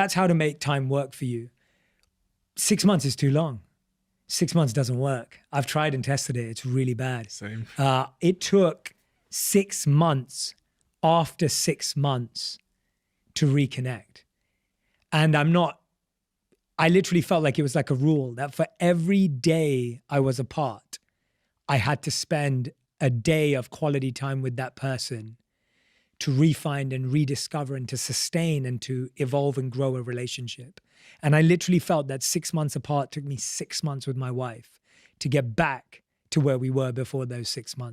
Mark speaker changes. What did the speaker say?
Speaker 1: that's how to make time work for you. 6 months is too long. 6 months doesn't work. I've tried and tested it. It's really bad.
Speaker 2: Same.
Speaker 1: It took 6 months after 6 months to reconnect. And I literally felt like it was like a rule that for every day I was apart, I had to spend a day of quality time with that person to refine and rediscover and to sustain and to evolve and grow a relationship. And I literally felt that 6 months apart took me 6 months with my wife to get back to where we were before those 6 months.